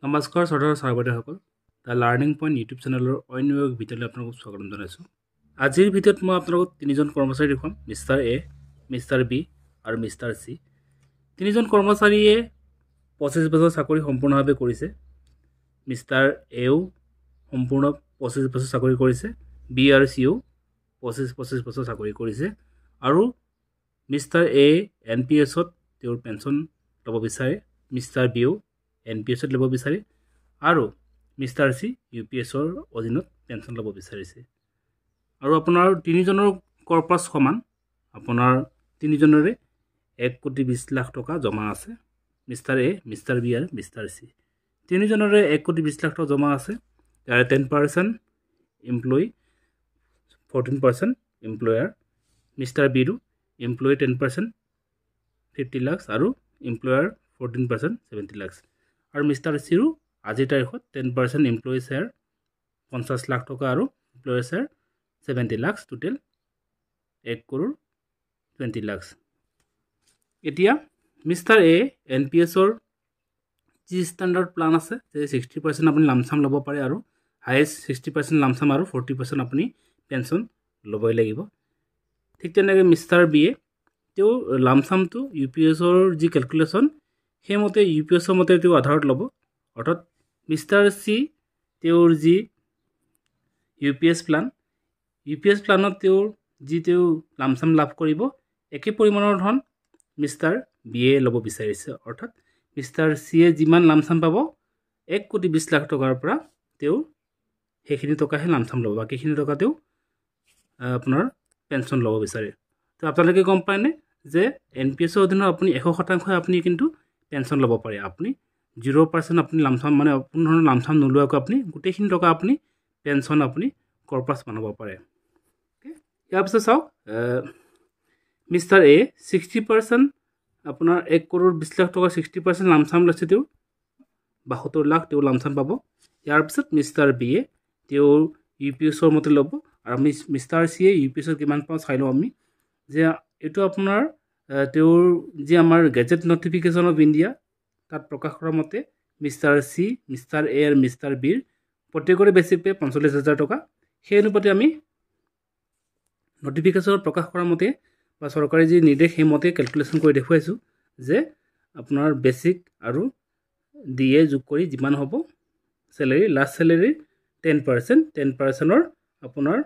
নমস্কাৰ শ্ৰোতা ছাৰ-বাইদেউসকল the learning point YouTube চেনেলৰ অন্য এক ভিডিঅ'লৈ আপোনালোকক স্বাগতম জনাইছোঁ। আজিৰ ভিডিঅ'ত মই আপোনালোকক তিনিজন কৰ্মচাৰী দেখুৱাম, মিষ্টাৰ এ, মিষ্টাৰ বি আৰু মিষ্টাৰ চি। তিনিজন কৰ্মচাৰীয়ে 25 বছৰ চাকৰি সম্পূৰ্ণভাৱে কৰিছে। মিষ্টাৰ এও সম্পূৰ্ণ 25 বছৰ চাকৰি কৰিছে, বি আৰু চিও 25 বছৰ চাকৰি কৰিছে আৰু মিষ্টাৰ এ NPS-ত তেওঁৰ পেঞ্চন ল'ব বিচাৰে, মিষ্টাৰ বিও NPS-ত ল'ব বিচাৰে আৰু মিষ্টাৰ চি UPS-ৰ অধীনত পেঞ্চন ল'ব বিচাৰিছে। আৰু আপোনাৰ তিনিজনৰ কৰ্পাছ সমান, আপোনাৰ তিনিজনৰে 1,20,00,000 টকা জমা আছে। মিষ্টাৰ এ, মিষ্টাৰ বি আৰু মিষ্টাৰ চি তিনিজনৰে 1,20,00,000 টকা জমা আছে। ইয়াৰে 10% এমপ্লয়ী, 14% এমপ্লয়াৰ। মিষ্টাৰ বিৰো এমপ্লয়ী 10% 50 লাখ আৰু এমপ্লয়াৰ 14% 70 লাখ। আৰু মিষ্টাৰ চিৰো আজিৰ তাৰিখত 10% এমপ্লয়ী শ্বেয়াৰ 50 লাখ টকা আৰু এমপ্লয়াৰ শ্বেয়াৰ 70 লাখ, টোটেল 1,20,00,000 লাখ। এতিয়া মিষ্টাৰ এ NPS-ৰ যি ষ্টেণ্ডাৰ্ড প্লান আছে যে 60% আপুনি লামচাম ল'ব পাৰে আৰু হায়েষ্ট 60% লামচাম আৰু 40% আপুনি পেঞ্চন ল'বই লাগিব। ঠিক তেনেকৈ মিষ্টাৰ বিয়ে তেওঁ লামচামটো UPS-ৰ যি কেলকুলেশ্যন সেইমতে UPS-ৰ মতে তেওঁ আধাৰত ল'ব। অৰ্থাৎ মিষ্টাৰ চি তেওঁৰ যি UPS প্লানত তেওঁৰ লামচাম লাভ কৰিব, একে পৰিমাণৰ ধন মিষ্টাৰ বিয়ে ল'ব বিচাৰিছে। অৰ্থাৎ মিষ্টাৰ চিয়ে যিমান লামচাম পাব 1,20,00,000 টকাৰ পৰা তেওঁ সেইখিনি টকাহে লামচাম ল'ব, বাকীখিনি টকা তেওঁ আপোনাৰ পেঞ্চন ল'ব বিচাৰে। তো আপোনালোকে গম পায়নে যে NPS-ৰ অধীনত আপুনি 100% আপুনি কিন্তু পেঞ্চন ল'ব পাৰে। আপুনি 0% আপুনি লামচাম মানে কোনো ধৰণৰ লামচাম নোলোৱাকৈ আপুনি গোটেইখিনি টকা আপুনি পেঞ্চন আপুনি কৰ্পাছ বনাব পাৰে। ইয়াৰ পিছত চাওক, মিষ্টাৰ এ 60% আপোনাৰ 1,20,00,000 টকা 60% লামচাম লৈছে, তেওঁ 72 লাখ তেওঁ লামচাম পাব। ইয়াৰ পিছত মিষ্টাৰ বিয়ে তেওঁৰ UPS-ৰ মতে ল'ব আৰু আমি মিষ্টাৰ চিয়ে UPS-ৰ কিমান পাওঁ চাই লওঁ আমি, যে এইটো আপোনাৰ তেওঁৰ যি আমাৰ গেজেট নটিফিকেশ্যন অফ ইণ্ডিয়া তাত প্ৰকাশ কৰা মতে মিষ্টাৰ চি, মিষ্টাৰ এ আৰু মিষ্টাৰ বিৰ প্ৰত্যেকৰে বেছিক পে 45,000 টকা। সেই অনুপাতে আমি নটিফিকেশ্যনত প্ৰকাশ কৰা মতে বা চৰকাৰী যি নিৰ্দেশ সেইমতে কেলকুলেশ্যন কৰি দেখুৱাইছোঁ যে আপোনাৰ বেছিক আৰু DA যোগ কৰি যিমান হ'ব চেলেৰী, লাষ্ট চেলেৰীৰ 10%ৰ আপোনাৰ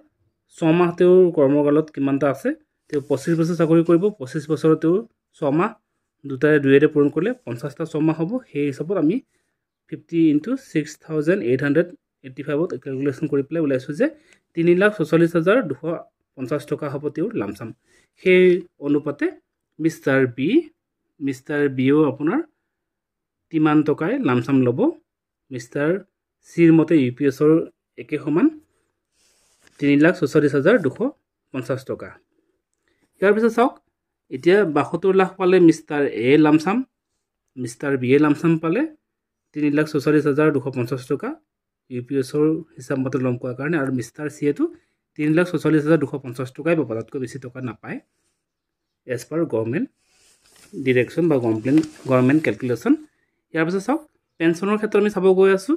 6 মাহ তেওঁৰ কৰ্মকালত কিমানটা আছে, তেওঁ 25 বছৰ চাকৰি কৰিব, 25 বছৰত তেওঁ 6 মাহ দুয়েৰে পূৰণ কৰিলে 50টা 6 মাহ হ'ব। সেই হিচাপত আমি 50 × 6,885ত কেলকুলেশ্যন কৰি পেলাই ওলাইছোঁ যে 3,44,250 টকা হ'ব তেওঁৰ লামচাম। সেই অনুপাতে মিষ্টাৰ বিও আপোনাৰ কিমান টকাই লামচাম ল'ব, মিষ্টাৰ চিৰ মতে UPS-ৰ একে সমান 3,44,250 টকা। ইয়াৰ পিছত চাওক, এতিয়া 72 লাখ পালে মিষ্টাৰ এ লামচাম, মিষ্টাৰ বিয়ে লামচাম পালে 3,44,250 টকা UPS-ৰ হিচাপ মতে ল'ম কোৱাৰ কাৰণে, আৰু মিষ্টাৰ চিয়েতো 3,44,250 টকাই পাব, তাতকৈ বেছি টকা নাপায় এজ পাৰ গভৰ্ণমেণ্ট ডিৰেকশ্যন বা গভৰ্ণমেণ্ট কেলকুলেশ্যন। ইয়াৰ পিছত চাওক, পেঞ্চনৰ ক্ষেত্ৰত আমি চাব গৈ আছোঁ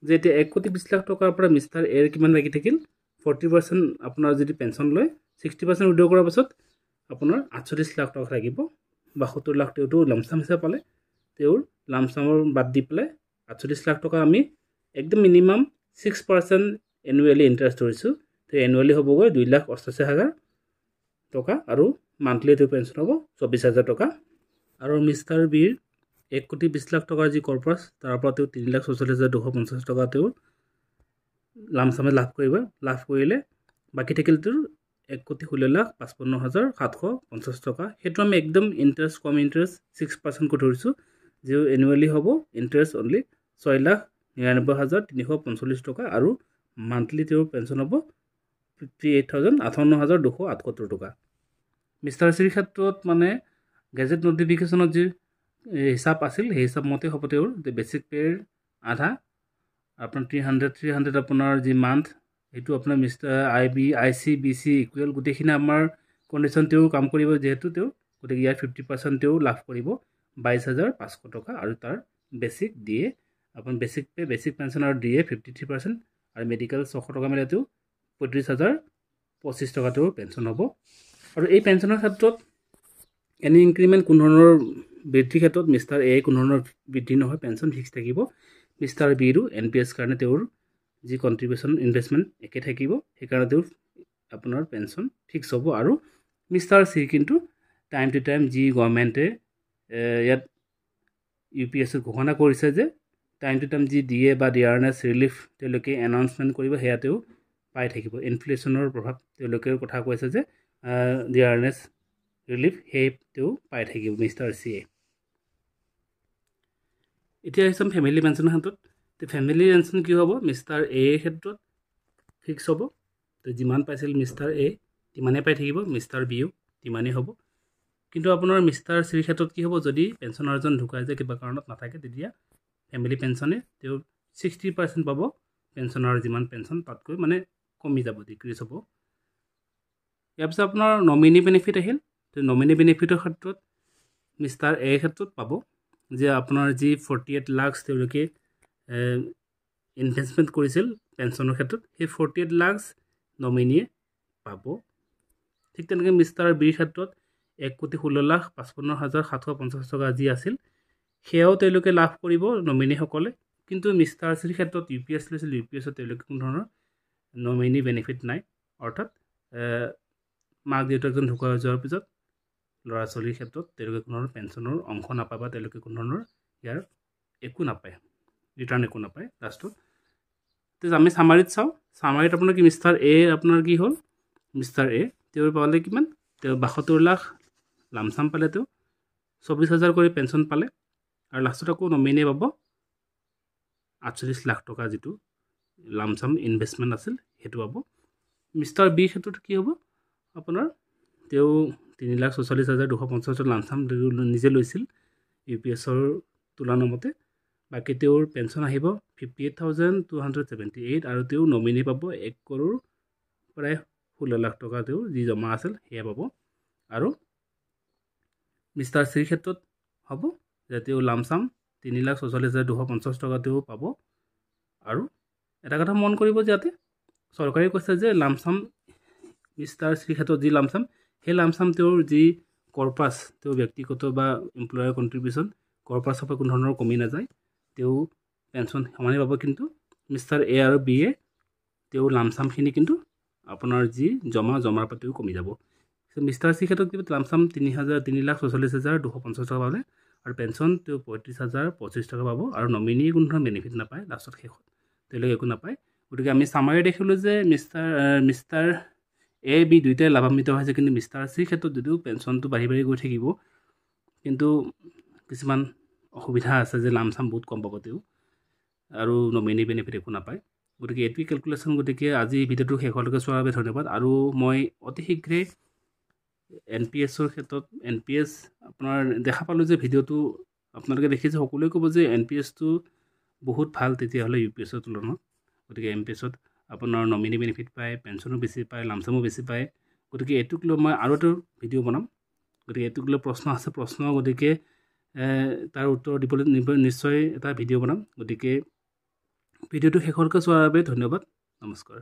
যে এতিয়া 1,20,00,000 টকাৰ পৰা মিষ্টাৰ এৰ কিমান লাগি থাকিল, 40% আপোনাৰ যদি পেঞ্চন লয় 60% উইড্ৰ কৰাৰ পাছত আপোনাৰ 48 লাখ টকা লাগিব। 72 লাখ তেওঁতো লামচাম হিচাপে পালে, তেওঁৰ লামচামৰ বাদ দি পেলাই 48 লাখ টকা আমি একদম মিনিমাম 6% এনুৱেলি ইণ্টাৰেষ্ট ধৰিছোঁ। তো এনুৱেলি হ'বগৈ 2,88,000 টকা আৰু মান্থলি তেওঁৰ পেঞ্চন হ'ব 24,000 টকা। আৰু মিষ্টাৰ বিৰ 1,20,00,000 টকাৰ যি কৰ্পাছ তাৰ পৰা তেওঁ 3,44,250 টকা তেওঁৰ লামচামে লাভ কৰিলে বাকী থাকিল তেওঁৰ 1,16,55,750 টকা। সেইটো আমি একদম ইণ্টাৰেষ্ট কম ইণ্টাৰেষ্ট 6% কৈ ধৰিছোঁ, যিও এনুৱেলি হ'ব ইণ্টাৰেষ্ট অনলি 6,99,345 টকা আৰু মান্থলি তেওঁৰ পেঞ্চন হ'ব 58,278 টকা। মিষ্টাৰ চিৰ ক্ষেত্ৰত মানে গেজেট নটিফিকেশ্যনত যি হিচাপ আছিল সেই হিচাপ মতে হ'ব তেওঁৰ বেছিক পে'ৰ আধা আপোনাৰ 300 আপোনাৰ যি মান্থ সেইটো আপোনাৰ মিষ্টাৰ IC BC ইকুৱেল গোটেইখিনি আমাৰ কণ্ডিশ্যন তেওঁ কাম কৰিব, যিহেতু তেওঁ গতিকে ইয়াৰ 50% তেওঁ লাভ কৰিব 22,500 টকা আৰু তাৰ বেছিক দিয়ে আপোনাৰ বেছিক পেঞ্চন আৰু দিয়ে 53% আৰু মেডিকেল 600 টকা মিলাইতো 35,025 টকাটো পেঞ্চন হ'ব আৰু এই পেঞ্চনৰ ক্ষেত্ৰত এনি ইনক্ৰিমেণ্ট কোনো ধৰণৰ বৃদ্ধিৰ ক্ষেত্ৰত মিষ্টাৰ এ কোনো ধৰণৰ বৃদ্ধি নহয় পেঞ্চন ফিক্স থাকিব মিষ্টাৰ বিৰো NPS কাৰণে তেওঁৰ যি কন্ট্ৰিবিউচন ইনভেষ্টমেণ্ট একে থাকিব সেইকাৰণে তেওঁৰ আপোনাৰ পেঞ্চন ফিক্স হ'ব আৰু মিষ্টাৰ চি কিন্তু টাইম টু টাইম যি গভৰ্ণমেণ্টে ইয়াত UPS ঘোষণা কৰিছে যে টাইম টু টাইম যি দিয়ে বা ডিয়াৰনেছ ৰিলিফ তেওঁলোকে এনাউন্সমেণ্ট কৰিব সেয়াতেও পাই থাকিব ইনফ্লেশ্যনৰ প্ৰভাৱ তেওঁলোকে কথা কৈছে যে ডিয়াৰনেছ ৰিলিফ সেইটোও পাই থাকিব মিষ্টাৰ চিয়ে এতিয়া আহিছে ফেমিলি পেঞ্চনৰ ক্ষেত্ৰত তো ফেমিলি পেঞ্চন কি হ'ব মিষ্টাৰ এৰ ক্ষেত্ৰত ফিক্স হ'ব তো যিমান পাইছিল মিষ্টাৰ এ তিমানেই পাই থাকিব মিষ্টাৰ বিও তিমানেই হ'ব কিন্তু আপোনাৰ মিষ্টাৰ চিৰ ক্ষেত্ৰত কি হ'ব যদি পেঞ্চনাৰজন ঢুকাই যায় কিবা কাৰণত নাথাকে তেতিয়া ফেমিলি পেঞ্চনে তেওঁ 60% পাব পেঞ্চনাৰ যিমান পেঞ্চন তাতকৈ মানে কমি যাব ডিক্ৰিজ হ'ব ইয়াৰ পিছত আপোনাৰ নমিনি বেনিফিট আহিল তো নমিনি বেনিফিটৰ ক্ষেত্ৰত মিষ্টাৰ এৰ ক্ষেত্ৰত পাব যে আপোনাৰ যি 48 লাখ তেওঁলোকে ইনভেষ্টমেণ্ট কৰিছিল পেঞ্চনৰ ক্ষেত্ৰত সেই 48 লাখ নমিনিয়ে পাব ঠিক তেনেকৈ মিষ্টাৰ বিৰ ক্ষেত্ৰত 1,16,55,750 টকা যি আছিল সেয়াও তেওঁলোকে লাভ কৰিব নমিনীসকলে কিন্তু মিষ্টাৰ চিৰ ক্ষেত্ৰত UPS লৈছিল UPSত তেওঁলোকে কোনো ধৰণৰ নমিনি বেনিফিট নাই অৰ্থাৎ মাক দেউতাকজন ঢুকাই যোৱাৰ পিছত ল'ৰা ছোৱালীৰ ক্ষেত্ৰত তেওঁলোকে কোনো ধৰণৰ পেঞ্চনৰ অংশ নাপায় বা তেওঁলোকে কোনো ধৰণৰ ইয়াৰ একো নাপায় ৰিটাৰ্ণ একো নাপায় লাষ্টত তো আমি চামাৰিত চাওঁ চামাৰিত আপোনাৰ কি মিষ্টাৰ এ আপোনাৰ কি হ'ল মিষ্টাৰ এ তেওঁৰ পালে কিমান তেওঁ 72 লাখ লামচাম পালে তেওঁ 24,000 কৰি পেঞ্চন পালে আৰু লাষ্টত আকৌ নমিনিয়ে পাব 48 লাখ টকা যিটো লামচাম ইনভেষ্টমেণ্ট আছিল সেইটো পাব মিষ্টাৰ বি ক্ষেত্ৰত কি হ'ব আপোনাৰ তেওঁ 3,44,250 লামচাম নিজে লৈছিল UPSৰ তুলনামতে বাকী তেওঁৰ পেঞ্চন আহিব 58,278 আৰু তেওঁ নমিনি পাব 1 কৰোৰ প্ৰায় 16 লাখ টকা তেওঁ যি জমা আছিল সেয়া পাব আৰু মিষ্টাৰ চিৰ ক্ষেত্ৰত হ'ব যে তেওঁ লামচাম 3,44,250 টকা তেওঁ পাব আৰু এটা কথা মন কৰিব যে ইয়াতে চৰকাৰে কৈছে যে লামচাম মিষ্টাৰ চিৰ ক্ষেত্ৰত যি লামচাম সেই লামচাম তেওঁৰ যি কৰ্পাছ তেওঁ ব্যক্তিগত বা এমপ্লয়াৰ কণ্ট্ৰিবিউশ্যন কৰ্পাছৰ পৰা কোনো ধৰণৰ কমি নাযায় তেওঁ পেঞ্চন সমানেই পাব কিন্তু মিষ্টাৰ এ আৰু বি এ তেওঁ লামচামখিনি কিন্তু আপোনাৰ যি জমাৰ পৰা তেওঁ কমি যাব মিষ্টাৰ চিৰ ক্ষেত্ৰত কিবা লামচাম 3,44,250 টকা পালে আৰু পেঞ্চন তেওঁ 35,025 টকা পাব আৰু নমিনি কোনো ধৰণৰ বেনিফিট নাপায় লাষ্টত শেষত তেওঁলোকে একো নাপায় গতিকে আমি চামাৰি দেখিলোঁ যে মিষ্টাৰ এ বি দুয়োটাই লাভান্বিত হৈছে কিন্তু মিষ্টাৰ চিৰ ক্ষেত্ৰত যদিও পেঞ্চনটো বাঢ়ি গৈ থাকিব কিন্তু কিছুমান অসুবিধা আছে যে লামচাম বহুত কম পাব তেওঁ আৰু নমিনি বেনিফিট একো নাপায় গতিকে এইটোৱে কেলকুলেশ্যন গতিকে আজি ভিডিঅ'টো শেষলৈকে চোৱাৰ বাবে ধন্যবাদ আৰু মই অতি শীঘ্ৰে NPSৰ ক্ষেত্ৰত NPS আপোনাৰ দেখা পালোঁ যে ভিডিঅ'টো আপোনালোকে দেখিছে সকলোৱে ক'ব যে NPSটো বহুত ভাল তেতিয়াহ'লে UPSৰ তুলনাত গতিকে NPSত আপোনাৰ নমিনি বেনিফিট পায় পেঞ্চনো বেছি পায় লামচামো বেছি পায় গতিকে এইটোক লৈ মই আৰু এটা ভিডিঅ' বনাম গতিকে এইটোক লৈ প্ৰশ্ন আছে গতিকে তাৰ উত্তৰ দিবলৈ নিশ্চয় এটা ভিডিঅ' বনাম গতিকে ভিডিঅ'টো শেষলৈকে চোৱাৰ বাবে ধন্যবাদ নমস্কাৰ